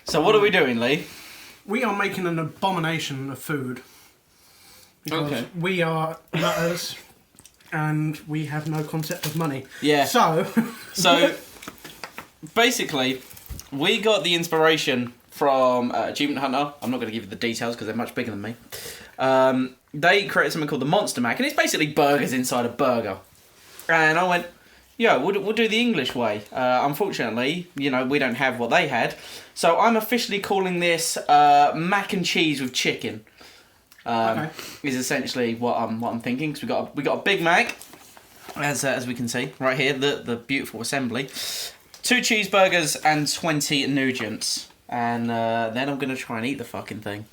So what are we doing, Lee? We are making an abomination of food. Because we are nutters and we have no concept of money. Yeah. So basically, we got the inspiration from Achievement Hunter. I'm not going to give you the details because they're much bigger than me. They created something called the Monster Mac, and it's basically burgers inside a burger. And I went, yeah, we'll do the English way. Unfortunately, we don't have what they had. So I'm officially calling this mac and cheese with chicken. Is essentially what I'm thinking, because we got a Big Mac, as we can see right here, the beautiful assembly, 2 cheeseburgers and 20 Nugents, and then I'm gonna try and eat the fucking thing.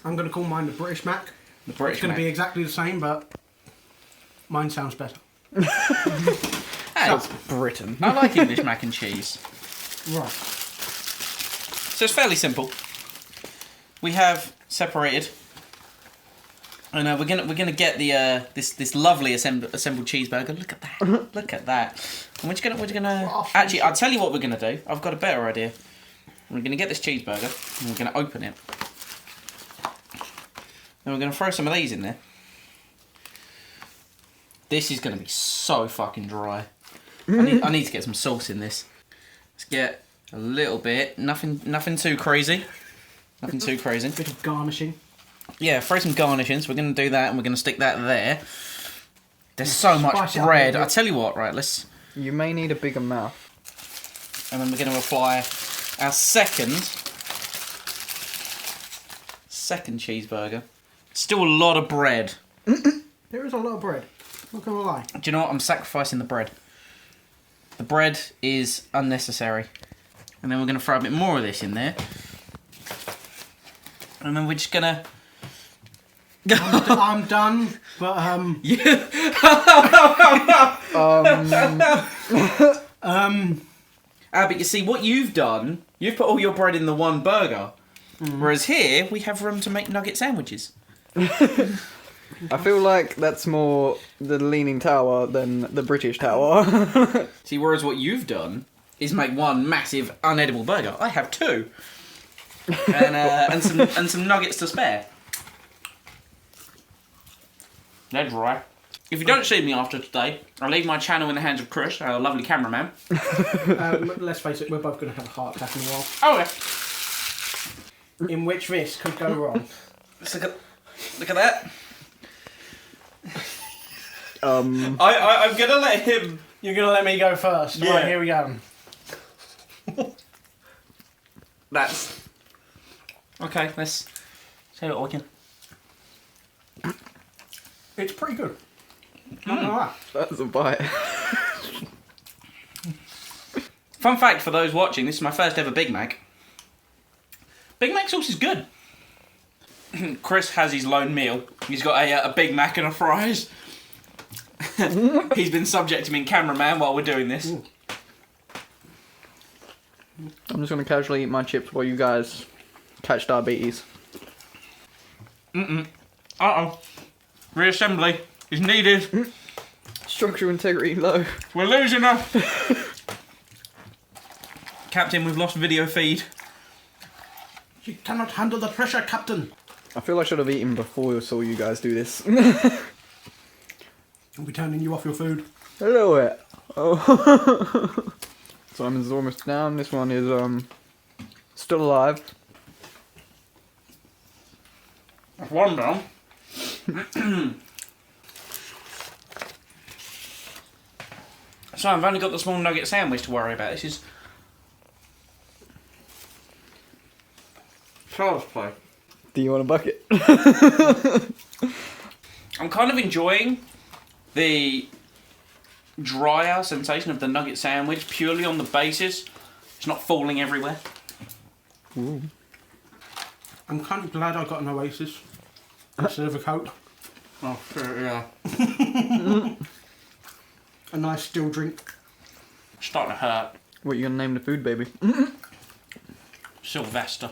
I'm gonna call mine the British Mac. The British It's gonna Mac. be exactly the same, but mine sounds better. That's Britain. I like English mac and cheese. Right. So it's fairly simple. We have separated. And we're gonna get the this lovely assembled cheeseburger. Look at that! Look at that! And we're gonna actually, I'll tell you what we're gonna do. I've got a better idea. We're gonna get this cheeseburger and we're gonna open it. And we're gonna throw some of these in there. This is gonna be so fucking dry. I need to get some sauce in this. Let's get a little bit. Nothing too crazy. Nothing too crazy. Bit of garnishing. Yeah, throw some garnishings. We're going to do that, and we're going to stick that there. There's so much Spice it up a bread. bit. I tell you what, right? Let's. You may need a bigger mouth. And then we're going to apply our second cheeseburger. Still a lot of bread. There is a lot of bread. Not gonna lie. Do you know what? I'm sacrificing the bread. The bread is unnecessary. And then we're going to throw a bit more of this in there. And then we're just going to... I'm done, but Yeah. But you see, what you've done, you've put all your bread in the one burger. Whereas here, we have room to make nugget sandwiches. I feel like that's more the Leaning Tower than the British Tower. See, whereas what you've done is make one massive unedible burger. I have 2. And some nuggets to spare. They're dry. If you don't see me after today, I'll leave my channel in the hands of Chris, our lovely cameraman. let's face it, we're both gonna have a heart attack in a while. Oh yeah. In which this could go wrong. Let's look at that. Um, I'm gonna let him. You're gonna let me go first. Yeah. Right, here we go. That's okay. Let's see what we can. It's pretty good. Not gonna lie. that's a bite. Fun fact for those watching: this is my first ever Big Mac. Big Mac sauce is good. Chris has his lone meal. He's got a Big Mac and a fries. He's been subject to being cameraman while we're doing this. Ooh. I'm just gonna casually eat my chips while you guys catch diabetes. Uh-oh. Reassembly is needed. Structural integrity low. We're losing her. Captain, we've lost video feed. You cannot handle the pressure, Captain. I feel I should have eaten before I saw you guys do this. I'll be turning you off your food. A little bit. Oh. Simon's almost down. This one is still alive. That's one down. So I've only got the small nugget sandwich to worry about. This is child's play. Do you want a bucket? I'm kind of enjoying the drier sensation of the nugget sandwich purely on the basis it's not falling everywhere. Ooh. I'm kind of glad I got an Oasis instead of a Coke. Oh, yeah. A nice still drink. Starting to hurt. What, you gonna name the food, baby? Sylvester.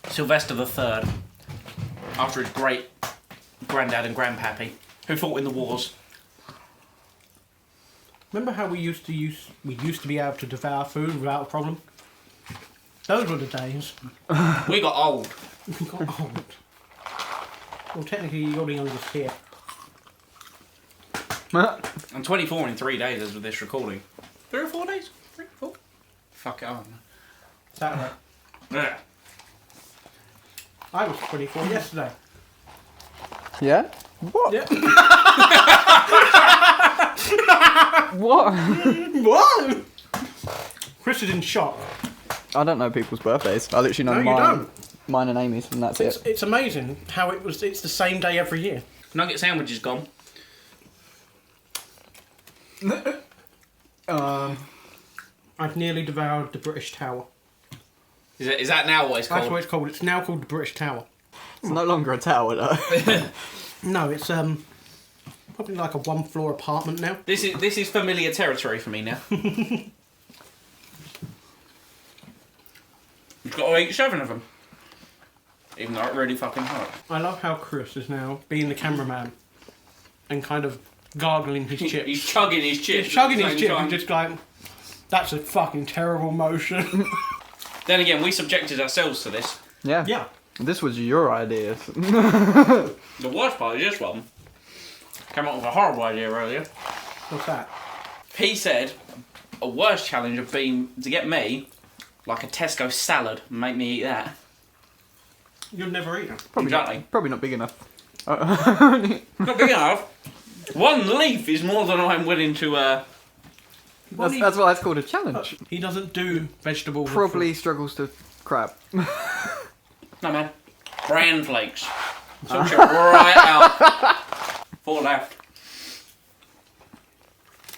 Sylvester the Third. After his great granddad and grandpappy, who fought in the wars. Remember how we used to be able to devour food without a problem? Those were the days. We got old. We got old. Well, technically, you're the youngest here. I'm 24 in 3 days as of this recording. 3 or 4 days? 3, 4? Fuck it, I don't know. Saturday. Yeah. I was 24 yesterday. Yeah? What? Yeah. What? What? Chris is in shock. I don't know people's birthdays. I literally know No, you mine, don't. mine and Amy's, and that's it. It's amazing how it's the same day every year. Nugget sandwich is gone. I've nearly devoured the British Tower. Is that now what it's called? That's what it's called. It's now called the British Tower. It's no longer a tower, though. No, it's probably like a 1-floor apartment now. This is familiar territory for me now. You've got to eat 7 of them. Even though it really fucking hurt. I love how Chris is now being the cameraman and kind of gargling his chips. He's chugging his chips. He's chugging at the his same chips time. and just like, that's a fucking terrible motion. Then again, we subjected ourselves to this. Yeah. Yeah. This was your idea. The worst part is this one. Came up with a horrible idea earlier. What's that? He said a worse challenge would be to get me like a Tesco salad and make me eat that. You'd never eat them. Exactly. Probably not big enough. Not big enough. 1 leaf is more than I'm willing to. That's why it's called a challenge. He doesn't do vegetables. Probably struggles to crab. No man. Bran flakes. Took it right out. 4 left.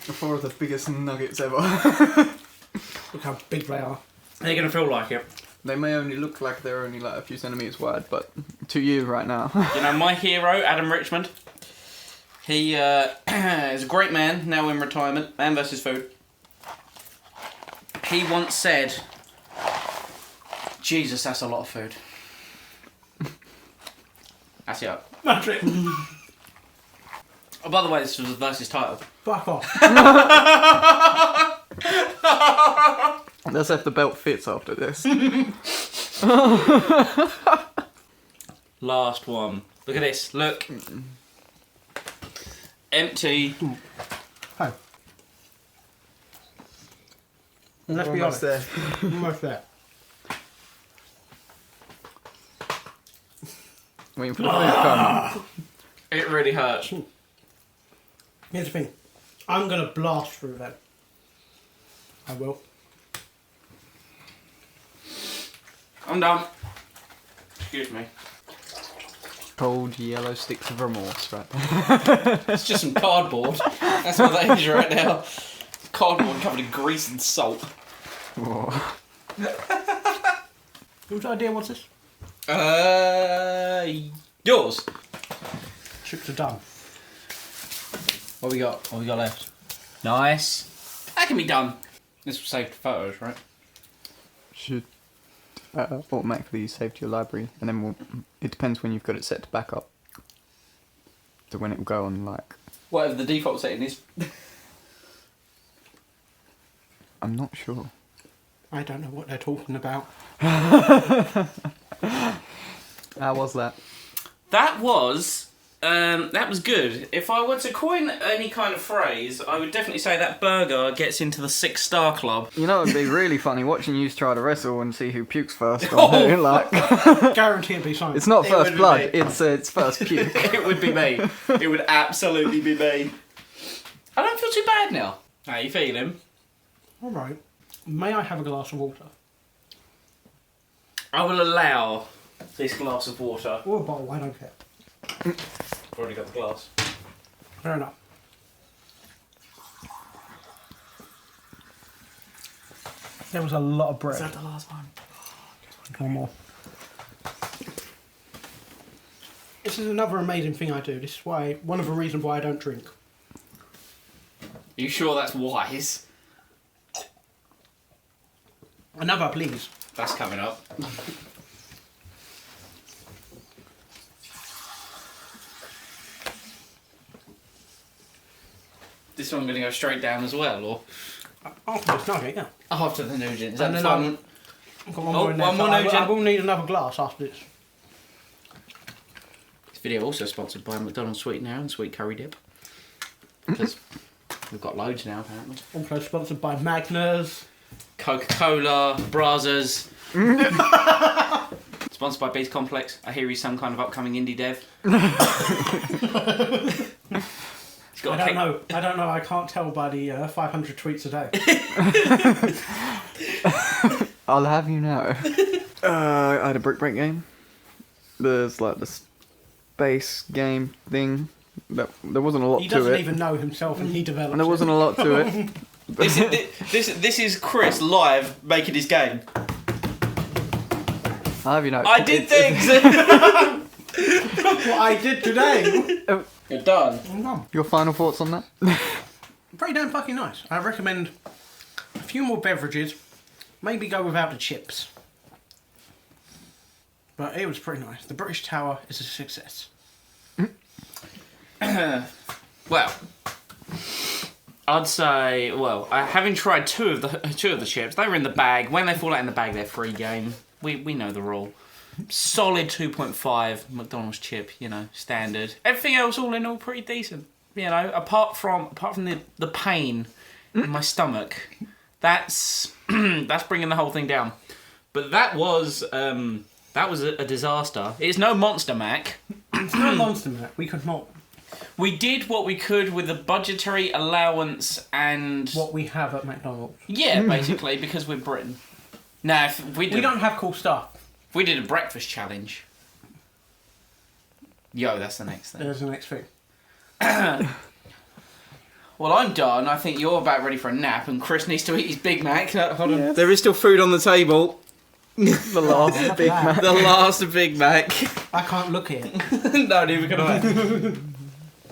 4 of the biggest nuggets ever. Look how big they are. They're gonna feel like it. They may only look like they're only like a few centimetres wide, but to you right now. You know, my hero, Adam Richmond, he is a great man, now in retirement, man versus food. He once said, Jesus, that's a lot of food. That's it. That's it. Oh, by the way, this was the versus title. Fuck off. Let's see if the belt fits after this. Last one. Look at this, look. Empty. Hey. Let's be honest. there. Almost there. Waiting for the food to come. It really hurts. Here's the thing. I'm going to blast through them. I will. I'm done. Excuse me. Cold yellow sticks of remorse, right there. It's just some cardboard. That's what that is right now. Cardboard covered in grease and salt. Whoa. Whose idea was this? Yours. Chips are done. What we got? What we got left? Nice. That can be done. This will save photos, right? Should automatically save to your library, and then it depends when you've got it set to backup. So when it will go on, like... Whatever the default setting is. I'm not sure. I don't know what they're talking about. How was that? That was good. If I were to coin any kind of phrase, I would definitely say that burger gets into the 6-star club. You know, it'd be really funny watching you try to wrestle and see who pukes first. On who, like, Guarantee it'd be something. it's not It first would be blood, me. it's first puke. It would be me. It would absolutely be me. I don't feel too bad now. How you feeling? Alright. May I have a glass of water? I will allow this glass of water. Or a bottle, I don't care. I've already got the glass. Fair enough. There was a lot of bread. Is that the last one? One more. This is another amazing thing I do. This is why one of the reasons why I don't drink. You sure that's wise? Another, please. That's coming up. This this one going to go straight down as well, or After this nugget, yeah. after the Nugent? Is that And the then final? I've got one Oh, more in there. one more so I Nugent. will need another glass after this. This video also sponsored by McDonald's Sweet Now and Sweet Curry Dip. Because we've got loads now, apparently. Also sponsored by Magners. Coca-Cola, Brazzers. Sponsored by Beast Complex. I hear he's some kind of upcoming indie dev. He's got I don't know. I can't tell by the 500 tweets a day. I'll have you know. I had a brick break game. There's like the space game thing. There wasn't a lot He to doesn't it. even know himself, and he develops. And there wasn't a lot to it. This is Chris live making his game. I'll have you know. I did things! what I did today. You're done. I'm done. Your final thoughts on that? Pretty damn fucking nice. I recommend a few more beverages. Maybe go without the chips. But it was pretty nice. The British Tower is a success. Well, I'd say, having tried two of the chips, they were in the bag. When they fall out in the bag, they're free game. We know the rule. Solid 2.5 McDonald's chip, standard. Everything else, all in all, pretty decent. Apart from the pain in my stomach, that's bringing the whole thing down. But that was a disaster. It's no Monster Mac. It's no Monster Mac. We could not. We did what we could with the budgetary allowance and What we have at McDonald's. yeah, basically because we're Britain. Now, if we don't have cool stuff. if we did a breakfast challenge, that's the next thing. There's the next thing. Well, I'm done. I think you're about ready for a nap, and Chris needs to eat his Big Mac. Hold on. Yes. There is still food on the table. The last Big Mac. The last Big Mac. I can't look at it. No, neither can I.